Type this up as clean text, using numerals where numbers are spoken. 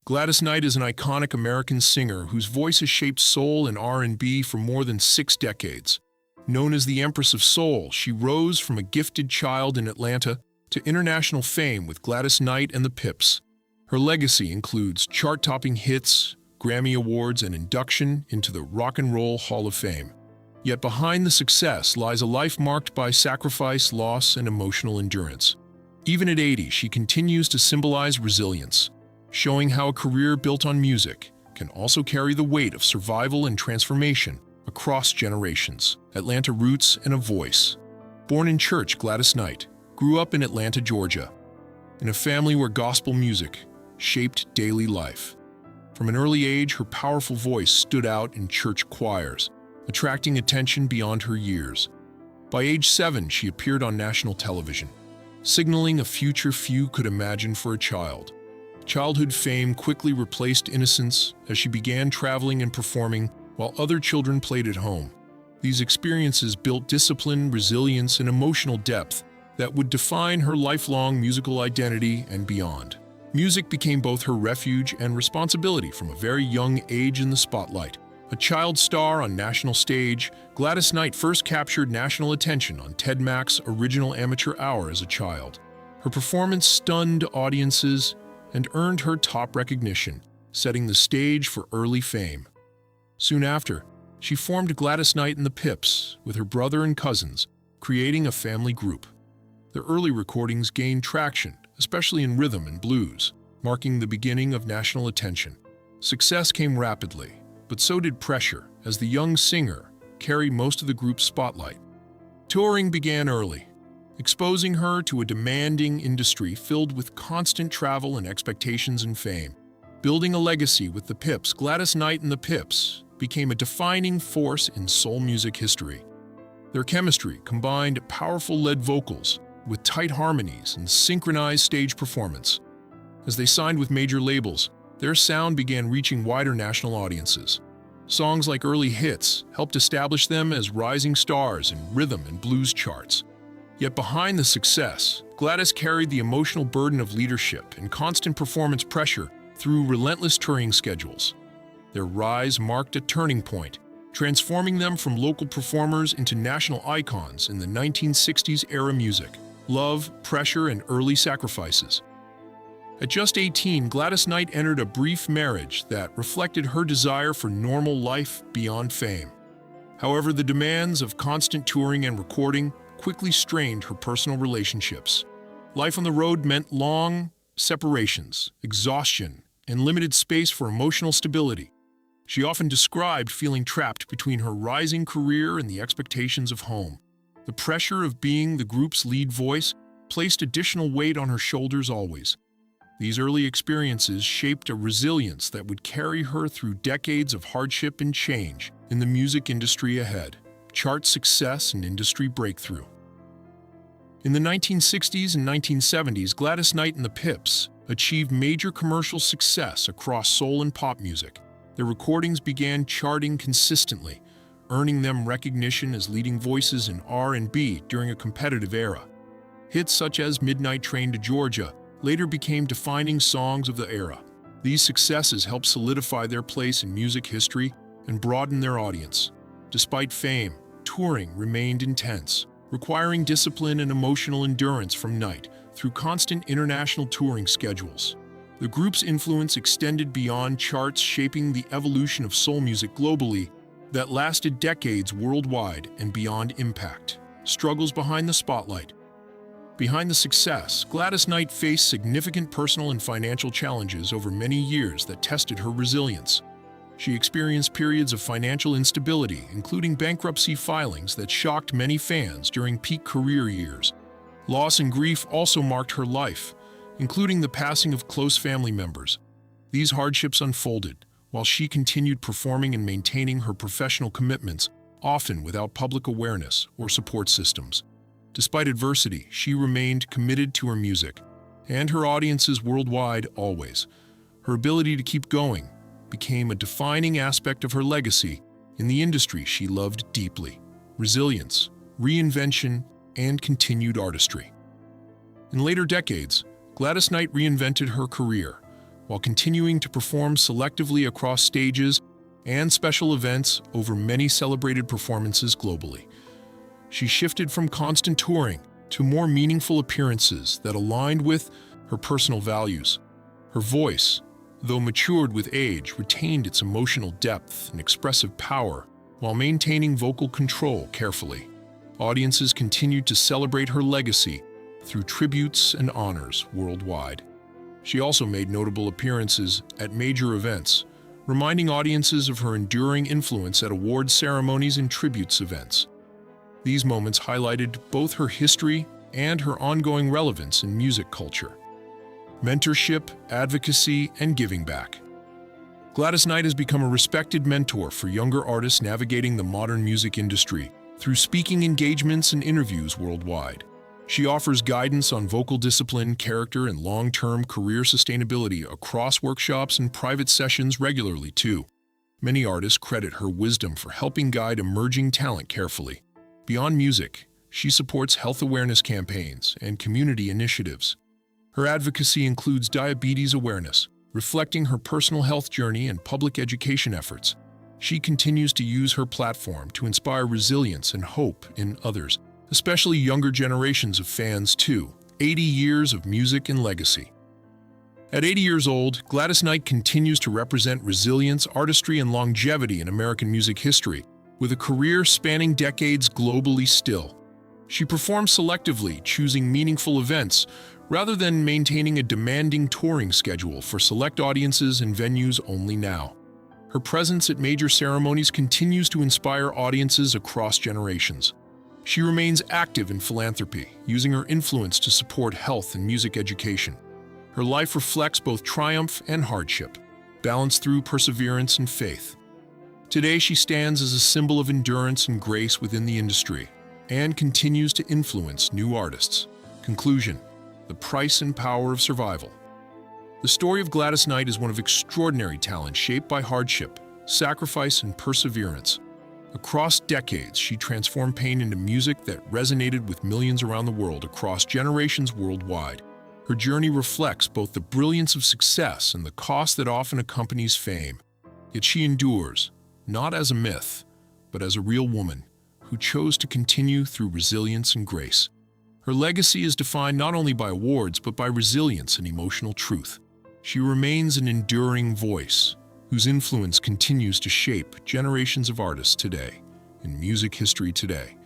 Gladys Knight is an iconic American singer whose voice has shaped soul and R&B for more than 6 decades. Known as the Empress of Soul, she rose from a gifted child in Atlanta to international fame with Gladys Knight and the Pips. Her legacy includes chart-topping hits, Grammy Awards, and induction into the Rock and Roll Hall of Fame. Yet behind the success lies a life marked by sacrifice, loss, and emotional endurance. Even at 80, she continues to symbolize resilience, showing how a career built on music can also carry the weight of survival and transformation across generations. Atlanta roots and a voice. Born in church, Gladys Knight grew up in Atlanta, Georgia, in a family where gospel music shaped daily life. From an early age, her powerful voice stood out in church choirs, attracting attention beyond her years. By age 7, she appeared on national television, signaling a future few could imagine for a child. Childhood fame quickly replaced innocence as she began traveling and performing while other children played at home. These experiences built discipline, resilience, and emotional depth that would define her lifelong musical identity and beyond. Music became both her refuge and responsibility from a very young age in the spotlight. A child star on national stage, Gladys Knight first captured national attention on Ted Mack's Original Amateur Hour as a child. Her performance stunned audiences and earned her top recognition, setting the stage for early fame. Soon after, she formed Gladys Knight and the Pips with her brother and cousins, creating a family group. Their early recordings gained traction, especially in rhythm and blues, marking the beginning of national attention. Success came rapidly, but so did pressure, as the young singer carried most of the group's spotlight. Touring began early, exposing her to a demanding industry filled with constant travel and expectations and fame. Building a legacy with the Pips, Gladys Knight and the Pips became a defining force in soul music history. Their chemistry combined powerful lead vocals with tight harmonies and synchronized stage performance. As they signed with major labels, their sound began reaching wider national audiences. Songs like Early Hits helped establish them as rising stars in rhythm and blues charts. Yet behind the success, Gladys carried the emotional burden of leadership and constant performance pressure through relentless touring schedules. Their rise marked a turning point, transforming them from local performers into national icons in the 1960s era music. Love, pressure, and early sacrifices. At just 18, Gladys Knight entered a brief marriage that reflected her desire for normal life beyond fame. However, the demands of constant touring and recording quickly strained her personal relationships. Life on the road meant long separations, exhaustion, and limited space for emotional stability. She often described feeling trapped between her rising career and the expectations of home. The pressure of being the group's lead voice placed additional weight on her shoulders always. These early experiences shaped a resilience that would carry her through decades of hardship and change in the music industry ahead. Chart success and industry breakthrough. In the 1960s and 1970s, Gladys Knight and the Pips achieved major commercial success across soul and pop music. Their recordings began charting consistently, earning them recognition as leading voices in R&B during a competitive era. Hits such as Midnight Train to Georgia later became defining songs of the era. These successes helped solidify their place in music history and broaden their audience. Despite fame, touring remained intense, requiring discipline and emotional endurance from Knight through constant international touring schedules. The group's influence extended beyond charts, shaping the evolution of soul music globally that lasted decades worldwide and beyond. Impact. Struggles behind the spotlight. Behind the success, Gladys Knight faced significant personal and financial challenges over many years that tested her resilience. She experienced periods of financial instability, including bankruptcy filings that shocked many fans during peak career years. Loss and grief also marked her life, including the passing of close family members. These hardships unfolded while she continued performing and maintaining her professional commitments, often without public awareness or support systems. Despite adversity, she remained committed to her music and her audiences worldwide always. Her ability to keep going became a defining aspect of her legacy in the industry she loved deeply. Resilience, reinvention, and continued artistry. In later decades, Gladys Knight reinvented her career, while continuing to perform selectively across stages and special events over many celebrated performances globally. She shifted from constant touring to more meaningful appearances that aligned with her personal values. Her voice, though matured with age, retained its emotional depth and expressive power while maintaining vocal control carefully. Audiences continued to celebrate her legacy through tributes and honors worldwide. She also made notable appearances at major events, reminding audiences of her enduring influence at awards ceremonies and tributes events. These moments highlighted both her history and her ongoing relevance in music culture. Mentorship, advocacy, and giving back. Gladys Knight has become a respected mentor for younger artists navigating the modern music industry through speaking engagements and interviews worldwide. She offers guidance on vocal discipline, character, and long-term career sustainability across workshops and private sessions regularly, too. Many artists credit her wisdom for helping guide emerging talent carefully. Beyond music, she supports health awareness campaigns and community initiatives. Her advocacy includes diabetes awareness, reflecting her personal health journey and public education efforts. She continues to use her platform to inspire resilience and hope in others, especially younger generations of fans too. 80 years of music and legacy. At 80 years old, Gladys Knight continues to represent resilience, artistry, and longevity in American music history, with a career spanning decades globally still. She performs selectively, choosing meaningful events, rather than maintaining a demanding touring schedule for select audiences and venues only now. Her presence at major ceremonies continues to inspire audiences across generations. She remains active in philanthropy, using her influence to support health and music education. Her life reflects both triumph and hardship, balanced through perseverance and faith. Today, she stands as a symbol of endurance and grace within the industry, and continues to influence new artists. Conclusion: the price and power of survival. The story of Gladys Knight is one of extraordinary talent shaped by hardship, sacrifice, and perseverance. Across decades, she transformed pain into music that resonated with millions around the world across generations worldwide. Her journey reflects both the brilliance of success and the cost that often accompanies fame. Yet she endures, not as a myth, but as a real woman who chose to continue through resilience and grace. Her legacy is defined not only by awards, but by resilience and emotional truth. She remains an enduring voice, whose influence continues to shape generations of artists today, in music history today.